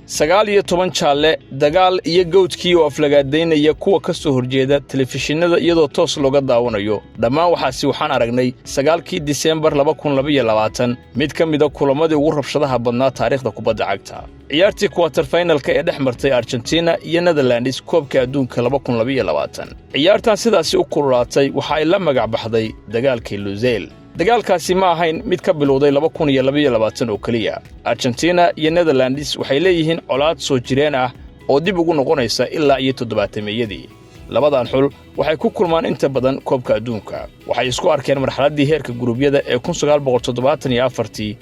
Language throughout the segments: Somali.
19 jaalle dagaal iyo gowdkii oo aflagaadaynaya kuwa ka soo horjeeda telefishinada iyadoo toos looga daawanayo dhammaan waxaan aragnay 9kii Diseembar 2022 mid ka mid ah kulamadii ugu rabshadaha badnaa taariikhda kubadda cagta ciyaartii quarter finalka ee dhex martay Argentina iyo Netherlands koobka adduunka 2022 ciyaartan sidaasi u kululaatay waxa ay la magac baxday dagaalkii Lusail dagaalkaasi ma ahayn mid ka bilowday 2022 oo kaliya Argentina iyo Netherlands waxay leeyihiin colaad soo jireen ah oo dib ugu noqonaysa ilaa iyo 70meeyadii labadan xul waxay ku kulmaan inta badan koobka adduunka waxay isku arkeen marxaladii heerka gurubyada ee 1974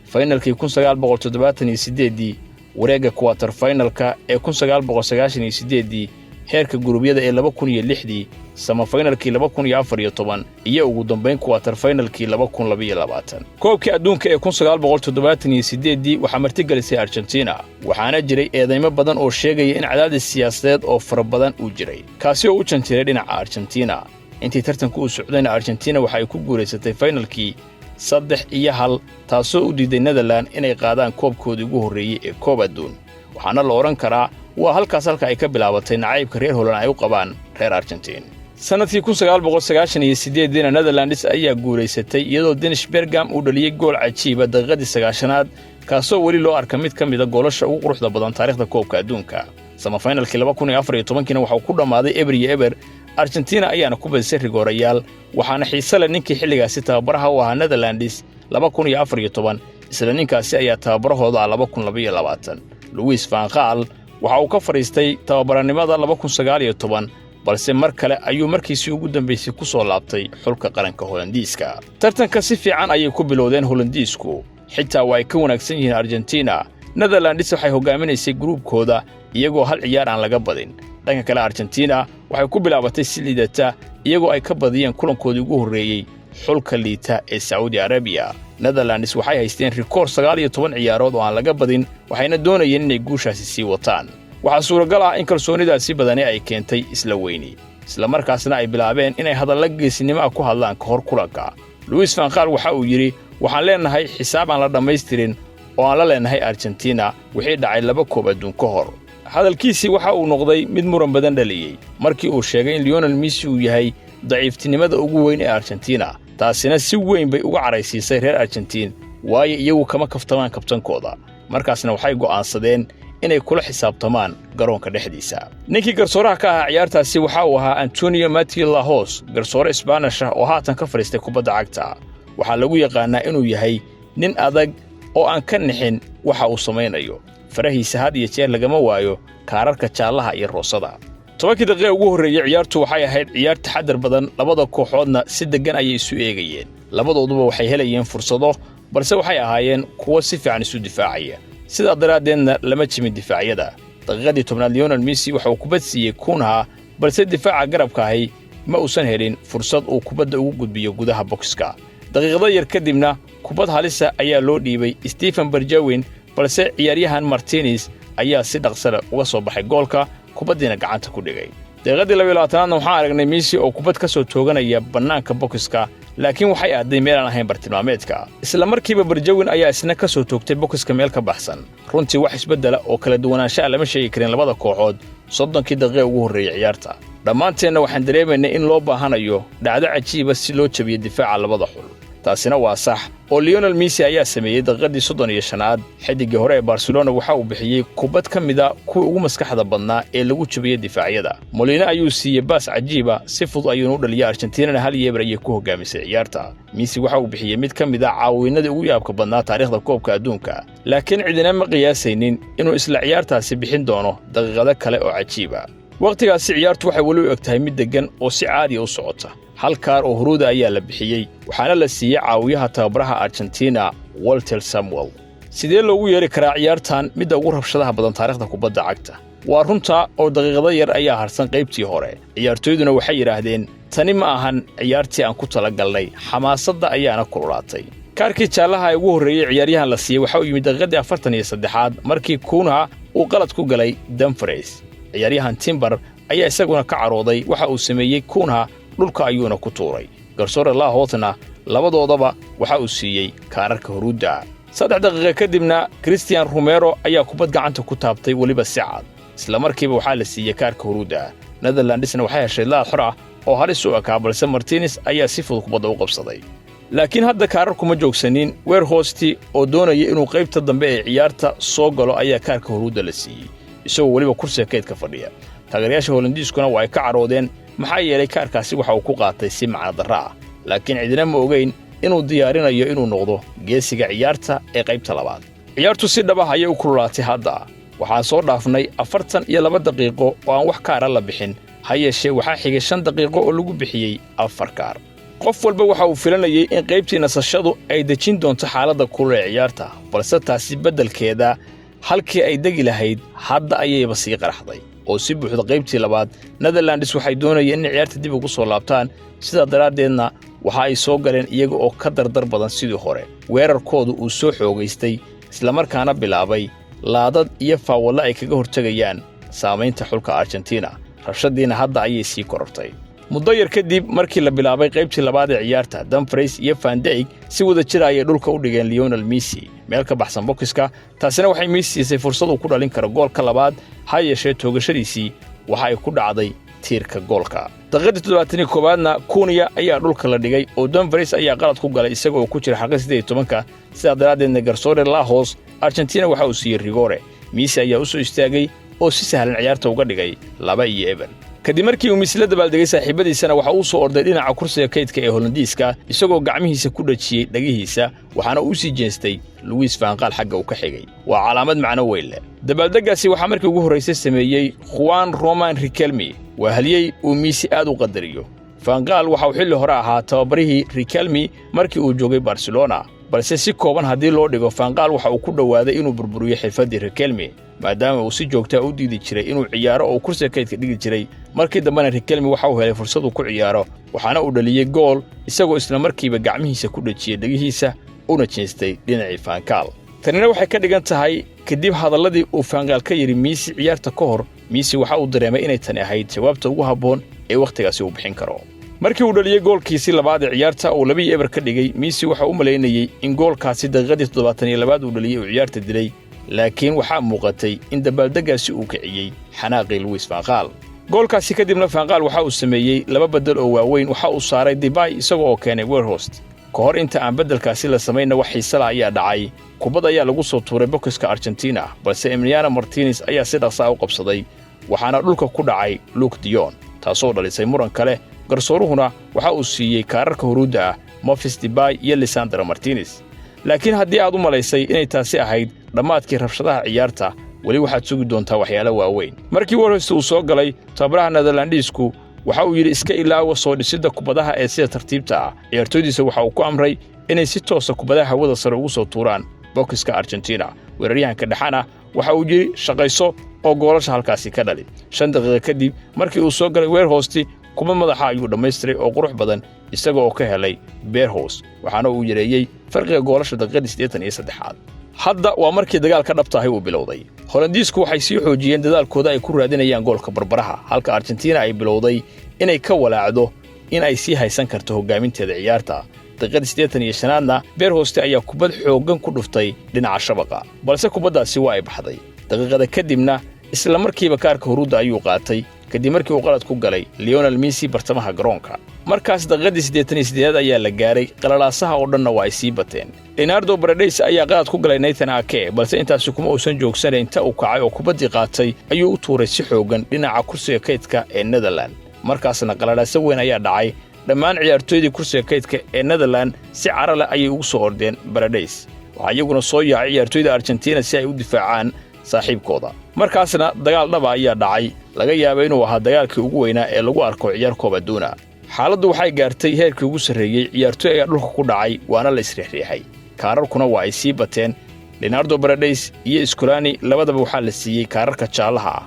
finalkii 1978 wareegga quarter finalka ee 1998 heerka gurubyada ee 2006 sama finalkii 2014 iyo ugu dambeyn quarter finalkii 2022 koobkii adduunka ee 1978 waxa martigelisay Argentina waxaana jiray eedeymo badan oo sheegaya in cadaadis siyaasadeed oo fara badan uu jiray kaasi oo u janjiray dhinaca Argentina intii tartanku u socdayna Argentina waxa ay ku guuleysatay finalkii 3-1 taasoo u diiday Netherlands inay qaadaan koobkoodii ugu horeeyay ee koob adduun waxaana la oran karaa waa halka ay ka bilaabatay nacaybka reer Holland ay u qabaan reer Argentina sanadkii 1998 Netherlands ayaa guuleysatay iyadoo Dennis Bergkamp uu dhaliyay gool cajiib ah daqiiqadii 9aad kaasoo wali loo arka mid ka mid ah goolasha ugu quruxda badan taariikhda koobka adduunka sama finalkii 2014 waxa uu ku dhamaaday eber Argentina ayaana ku badisay rigoorayaal waxaana xiiso leh ninkii xilligaasi tababaraha u ahaa Netherlands 2014 isla ninkaasi ayaa tababarahooda 2022 Louis van Gaal waxa uu ka fariistay tababaranimada 2019 balse mar kale ayuu markiisii ugu dambeysay ku soo laabtay xulka qaranka Hollandiiska tartanka si fiican ayay ku bilowdeen Hollandiisku xitaa way ka wanaagsan yihiin Argentina Netherlands waxay hogaaminaysay groupkooda iyagoo hal ciyaar aan laga badin dhanka kale Argentina waxay ku bilaabatay si liidata iyagoo ay ka badiyeen kulankoodii ugu horeeyay xulka liita ee Saudi Arabia Netherlands waxay haysteen rikoor 19 ciyaarood oo aan laga badin waxayna doonayeen inay guushaasi sii wataan waxa suuragal ah in kalsoonidaasi badani ay keentay isla weyni isla markaasna ay bilaabeen inay hadallo geesinimo ku hadlaan ka hor kulanka Louis van Gaal waxa uu yiri waxaan leenahay xisaab aan la dhamaystirin oo aan la leenahay Argentina wixii dhacay 2 koob adduun ka hor hadalkiisii waxa uu noqday mid muran badan dhaliyay markii uu sheegay in Lionel Messi uu yahay daciiftinimada ugu weyn ee Argentina taasina si weyn bay uga caraysiisay reer Argentina waayo iyagu kama kaftamaan kabtankooda markaasna waxay go'aansadeen inay kula xisaabtamaan garoonka dhexdiisa ninkii garsooraha ka ahaa ciyaartaasi waxa uu ahaa Antonio Mateo Lajos garsoore Spanish ah oo haatan ka fariistay kubadda cagta waxa lagu yaqaanaa inuu yahay nin adag oo aan ka nixin waxa uu sameeyo farahiisa had iyo jeer lagama waayo kaararka jaalaha iyo roosada 10 daqiiqo ugu horeeyay ciyaartu waxay ahayd ciyaar taxadar badan labada kooxoodna si degan ayay isu eegayeen labadooduba waxay helayeen fursado balse waxay ahaayeen kuwa si fiican isu difaacaya sida daraadeedna lama jimin difaacyada daqiiqadii 10 Lionel Messi waxa uu kubad siiyay Kunha balse difaaca garabka ahi ma uusan helin fursad uu kubadda ugu gudbiyo gudaha boxka daqiiqada yar kadibna kubad halisa ayaa loo dhiibay Stephen Bergwijn balse ciyaaryahan Martinez ayaa si dhaqso leh uga soo baxay goolka kubaddina gacanta ku dhigay daqiiqadii 22aad waxaan aragnay Messi oo kubad ka soo tooganaya banaanka boxka laakiin waxay aaday meel aan ahayn bartilmaameedka isla markiiba Bergwijn ayaa isna ka soo toogtay boxka meel ka baxsan runtii wax isbedela oo kala duwanaanshaha lama sheegi karin labada kooxood 30 daqiiqo ugu horeeyay ciyaarta dhammaanteena waxaan dareemaynay in loo baahanayo dhacdo cajiib ah si loo jabiyo difaaca labada xul taasina waa sax oo Lionel Messi ayaa sameeyay daqiiqadii 35aad xidigii hore ee Barcelona waxa uu bixiyay kubad ka mid ah kuwa ugu maskaxda badnaa ee lagu jabiyay difaacyada Molina ayuu siiyay baas cajiib ah si fudud ayuu u dhaliyay Argentina hal yeebar ay ku hogaamisay ciyaarta Messi waxa uu bixiyay mid ka mid ah caawinadii ugu yaabka badnaa taariikhda koobka adduunka laakiin cidina ma qiyaasaynin inuu isla ciyaartaasi bixin doono daqiiqado kale oo cajiib ah waqtigaasi ciyaartu waxay wali u egtahay mid degan oo si caadi ah u socota hal kaar oo huruuda ayaa la bixiyay waxaana la siiyay caawiyaha tababaraha Argentina Walter Samuel sidee loogu yeeri karaa ciyaartan mid ugu rabshadaha badan taariikhda kubadda cagta waa runta oo daqiiqado yar ayaa harsan qaybtii hore ciyaartoyduna waxay yiraahdeen tani ma ahan ciyaartii aan ku talagalnay xamaasadda ayaana kululaatay kaarkii jaalaha ee ugu horeeyay ciyaaryahan la siiyay waxa uu yimid daqiiqadii 43aad markii Kunha uu qalad ku galay Dumfries ciyaaryahan Timber ayaa isaguna ka carooday waxa uu sameeyay Kunha dhulka ayuuna ku tuuray garsoore Lajosna labadoodaba waxa uu siiyay kaararka huruudda saddex daqiiqo kadibna Christian Romero ayaa kubad gacanta ku taabtay waliba si cad isla markiiba waxaa la siiyay kaarka huruuda Netherlandsna waxay heshay laad xor ah oo halis u eka balse Martinez ayaa si fudud kubadda u qabsaday laakiin hadda kaarar kuma joogsanin Weghorst oo doonaya inuu qaybta dambe ee ciyaarta soo galo ayaa kaarka huruuda la siiyay isagoo waliba kursiga kaydka fadhiya taageerayaasha Hollandiiskuna way ka caroodeen maxaa yeelay kaarkaasi waxa uu ku qaatay si macna darro ah laakiin cidina ma ogeyn inuu diyaarinayo inuu noqdo geesiga ciyaarta ee qaybta labaad ciyaartu si dhab ah ayay u kululaatay hadda waxaa soo dhaafnay 42 daqiiqo oo aan wax kaara la bixin ha yeeshee waxaa xigay 5 daqiiqo oo lagu bixiyey 4 kaar qof walba waxa uu filanayay in qaybtii nasashadu ay dejin doonto xaaladda kulul ee ciyaarta balse taasi beddelkeeda halkii ay degi lahayd hadda ayayba sii qaraxday oo si buuxda qaybtii labaad Netherlands waxay doonayeen in ciyaarta dib ugu soo laabtaan sida daraadeedna waxa ay soo galeen iyaga oo ka dardar badan sidii hore weerarkoodu uu soo xoogaystay isla markaana bilaabay laadad iyo faawalla ay kaga hortagayaan saamaynta xulka Argentina rabshadiina hadda ayay sii korortay muddo yar kadib markii la bilaabay qaybtii labaad ee ciyaarta Dumfries iyo Van Dijk si wada jir ay dhulka u dhigeen Lionel Messi meel ka baxsan bokiska taasina waxay Messi siisay fursad uu ku dhalin karo goolka labaad ha yeeshee toogashadiisii waxa ay ku dhacday tiirka goolka daqiiqadii 71aadna Cunha ayaa dhulka la dhigay oo Dumfries ayaa qalad ku galay isagoo ku jira xaqi 18 sida daraadeedna garsoore Lajos Argentina waxa uu siiyay rigore Messi ayaa u soo istaagay oo si sahlan ciyaarta uga dhigay 2-0 kadib markii uu Messi la dabaaldegay saaxiibadiisana waxa uu soo orday dhinaca kursiga kaydka ee Hollandiiska isagoo gacmihiisa ku dhajiyay dhagihiisa waxaana uu sii jeestay Louis van Gaal xagga uu ka xigay waa calaamad macno weyn leh dabaaldegaasi waxa markii ugu horeysay sameeyay Juan Roman Riquelme waa haliyay uu Messi aad u qadariyo van Gaal waxa uu xilli hore ahaa tababarihii Riquelme markii uu joogay Barcelona balse si kooban haddii loo dhigo van Gaal waxa uu ku dhawaaday inuu burburiyo xirfadii Riquelme maadaama uu si joogta u diidi jiray inuu ciyaaro oo kursiga kaydka dhigi jiray markii dambena Riquelme waxa uu helay fursad uu ku ciyaaro waxaana uu dhaliyay gool isagoo isla markiiba gacmihiisa ku dhajiyay dhagihiisa una jeestay dhinacii van Gaal tanina waxay ka dhigan tahay kadib hadalladii uu van Gaal ka yiri Messi ciyaarta ka hor Messi waxa uu dareemay inay tani ahayd jawaabta ugu habboon ee waqtigaasi uu bixin karo markii uu dhaliyay goolkiisii labaad ee ciyaarta oo 2-0 ka dhigay Messi waxa uu maleynayay in goolkaasi daqiiqadii 72 uu dhaliyay uu ciyaarta dilay laakiin waxaa muuqatay in dabaaldegaasi uu kiciyay xanaaqii Louis van Gaal goolkaasi kadibna van Gaal waxa uu sameeyay 2 bedel oo waaweyn waxa uu saaray Depay isagoo keenay Weghorst ka hor inta aan bedelkaasi la sameeyna wax xiiso leh ayaa dhacay kubad ayaa lagu soo tuuray bokiska Argentina balse Emiliano Martinez ayaa si dhaqso ah u qabsaday waxaana dhulka ku dhacay Luke de Jong taasoo dhalisay muran kale garsooruhuna waxa uu siiyay kaararka huruuda ah Memphis Depay iyo Lisandro Martinez laakiin haddii aad u malaysay inay taasi ahayd dhammaadkii rabshadaha ciyaarta weli waxaad sugi doontaa waxyaalo waaweyn markii Weghorst uu soo galay tababaraha Netherlandsku waxa uu yiri iska ilaawa soo dhisidda kubadaha ee sida tartiibta ah ciyaartoydiisa waxa uu ku amray inay si toos ah kubadaha hawada sare ugu soo tuuraan bokiska Argentina weeraryahanka dhaxana waxa uu yiri shaqayso oo goolasha halkaasi ka dhali 5 daqiiqo kadib markii uu soo galay Weghorst kuma madaxa ayuu dhammaystiray oo qurux badan isaga oo ka helay Weghorst waxaana uu yareeyay farqiga goolasha daqiiqadii 83aad hadda waa markii dagaalka dhabta ahi uu bilowday Hollandiisku waxay sii xoojiyeen dadaalkooda ay ku raadinayaan goolka barbaraha halka Argentina ay bilowday inay ka walaacdo in ay sii haysan karto hogaaminteeda ciyaarta daqiiqadii 85aadna Weghorst ayaa kubad xooggan ku dhuftay dhinaca shabaqa balse kubaddaasi waa ay baxday daqiiqada kadibna isla markiiba kaarka huruuda ayuu qaatay kadib markii uu qalad ku galay Lionel Messi bartamaha garoonka markaas daqiiqadii 88 ayaa la gaaray qalalaasaha oo dhanna waa ay sii bateen Leonardo Paredes ayaa qalad ku galay Nathan Ake balse intaas kuma uusan joogsanayn inta uu kacay oo kubaddii qaatay ayuu u tuuray si xoogan dhinaca kursiga kaydka ee Netherlands markaasna qalalaasa weyn ayaa dhacay dhammaan ciyaartoydii kursiga kaydka ee Netherlands si carale ayay ugu soo ordeen Paredes waxa iyaguna soo yaacay ciyaartoyda Argentina si ay u difaacaan saaxiibkooda markaasna dagaal dhaba ayaa dhacay laga yaabay inuu ahaa dagaalkii ugu weynaa ee lagu arko ciyaar koob adduuna xaaladdu waxay gaartay heerkii ugu sarreeyay ciyaartoy ayaa dhulka ku dhacay waana la isriixriixay kaararkuna waa ay sii bateen Leonardo Paredes iyo Scolani labadaba waxaa la siiyey kaararka jaalaha ah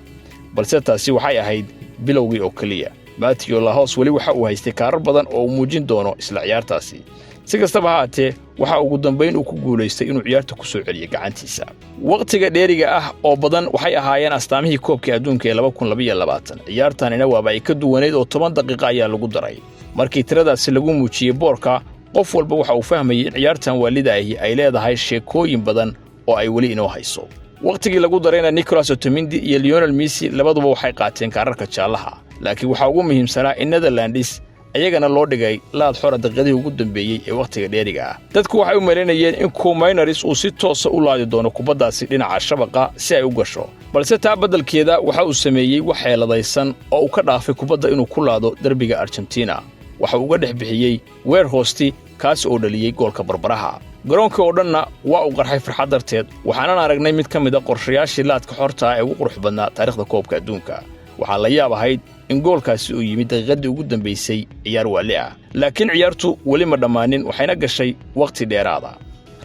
balse taasi waxay ahayd bilowgii oo kaliya Matthew Lajos weli waxa uu haystay kaarar badan oo muujin doono isla ciyaartaasi si kastaba haatee waxa ugu dambayn uu ku guuleystay inuu ciyaarta ku soo celiyo gacantiisa waqtiga dheeriga ah oo badan waxay ahaayeen astaamihii koobka adduunka ee 2022 ciyaartanina waaba ay ka duwaneed oo 10 daqiiqo ayaa lagu daray markii tiradaasi lagu muujiyay boorka qof walba waxa uu fahmayay in ciyaartan waalida ahi ay leedahay sheekooyin badan oo ay weli inoo hayso waqtigii lagu darayna Nicolas Otamendi iyo Lionel Messi labaduba waxay qaateen kaararka jaalaha laakiin waxa ugu muhiimsanaa in Netherlands ayagana loo dhigay laad xor daqiiqadii ugu dambeeyay ee waqtiga dheeriga ah dadku waxay u maleynayeen in Koeman uu si toos ah u laadi doono kubaddaasi dhinaca shabaqa si ay u gasho balse taa badalkeeda waxa uu sameeyay wax xeeladaysan oo uu ka dhaafay kubadda inuu ku laado darbiga Argentina waxa uu uga dhex bixiyay weer hoosti kaas oo dhaliyay goolka barbaraha garoonka oo dhanna waa uu qarxay farxad darteed waxaana aragnay mid ka mid ah qorshayaashii laadka xorta ee ugu qurux badnaa taariikhda koobka adduunka waxaa la yaab ahayd in goolkaasi uu yimid daqiiqadii ugu dambaysay ciyaar waali ah laakiin ciyaartu weli ma dhammaanin waxayna gashay waqti dheeraada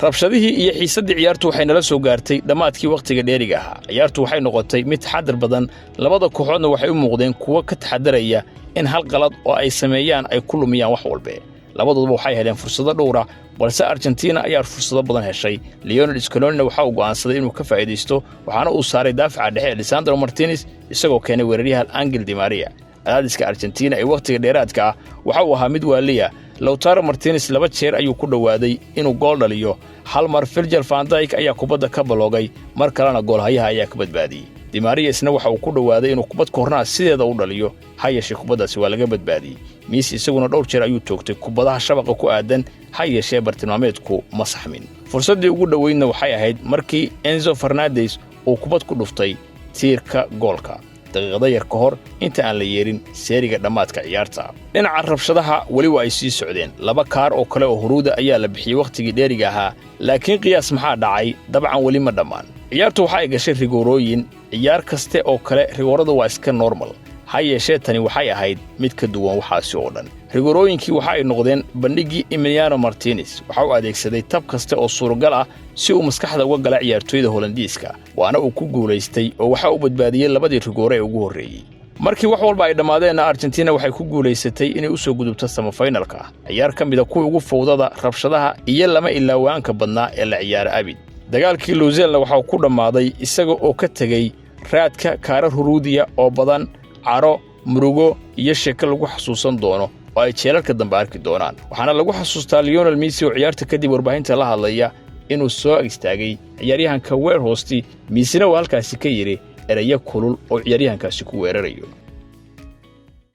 rabshadihii iyo xiisaddii ciyaartu waxay nala soo gaartay dhammaadkii waqtiga dheeriga ahaa ciyaartu waxay noqotay mid taxaddar badan labada kooxoodna waxay u muuqdeen kuwo ka taxaddaraya in hal qalad oo ay sameeyaan ay ku lumiyaan wax walba labadooduba waxay heleen fursado dhowra balse Argentina ayaa fursado badan heshay Lionel Scaloni waxa uu go'aansaday inuu ka faa'iideysto waxaana uu saaray daafaca dhexe Lisandro Martinez isagoo keenay weeraryahan Angel Di Maria cadaadiska Argentina ee waqtiga dheeraadka ah waxa uu ahaa mid waaliya Lautaro Martinez laba jeer ayuu ku dhawaaday inuu gool dhaliyo hal mar Virgil van Dijk ayaa kubadda ka baloogay mar kalena goolhayaha ayaa ka badbaadiyay Di Maria isna waxa uu ku dhawaaday inuu kubad koornaa sideeda u dhaliyo hayeeshee kubaddaasi waa laga badbaadiyay Messi isaguna dhowr jeer ayuu toogtay kubadaha shabaqa ku aadan hayeeshee bartilmaameedku ma saxmin fursaddii ugu dhaweydna waxay ahayd markii Enzo Fernandez uu kubad ku dhuftay tiirka goolka daqiiqada yar ka hor inta aan la yeerin seeriga dhammaadka ciyaarta dhinaca rabshadaha weli waa ay sii socdeen laba kaar oo kale oo huruuda ayaa la bixiyay waqtigii dheeriga ahaa laakiin qiyaas maxaa dhacay dabcan weli ma dhammaan ciyaartu waxa ay gashay rigoorooyin ciyaar kaste oo kale rigoorada waa iska normal hayeeshee tani waxay ahayd mid ka duwan waxaasi oo dhan rigoorooyinkii waxa ay noqdeen bandhigii Emiliano Martinez waxa uu adeegsaday tab kaste oo suuragal ah si uu maskaxda uga gala ciyaartooyda Hollandiiska waana uu ku guuleystay oo waxa uu badbaadiyay labadii rigoore ee ugu horreeyay markii wax walba ay dhamaadeen Argentina waxay ku guuleysatay inay u soo gudubto semifinalka ciyaar ka mid ah kuwa ugu fowdada rabshadaha iyo lama ilaawaanka badnaa ee la ciyaar abid dagaalkii Luzelna waxa uu ku dhamaaday isaga oo ka tagay raadka kaarar huruudiya oo badan caro murugo iyo sheeko lagu xasuusan doono oo ay jeelalka dambe arki doonaan waxaana lagu xasuustaa Lionel Messi oo ciyaarta kadib warbaahinta la hadlaya inuu soo istaagay ciyaaryahanka weer hoosti Messina halkaasi ka yiri erayo kulul oo ciyaaryahankaasi ku weerarayo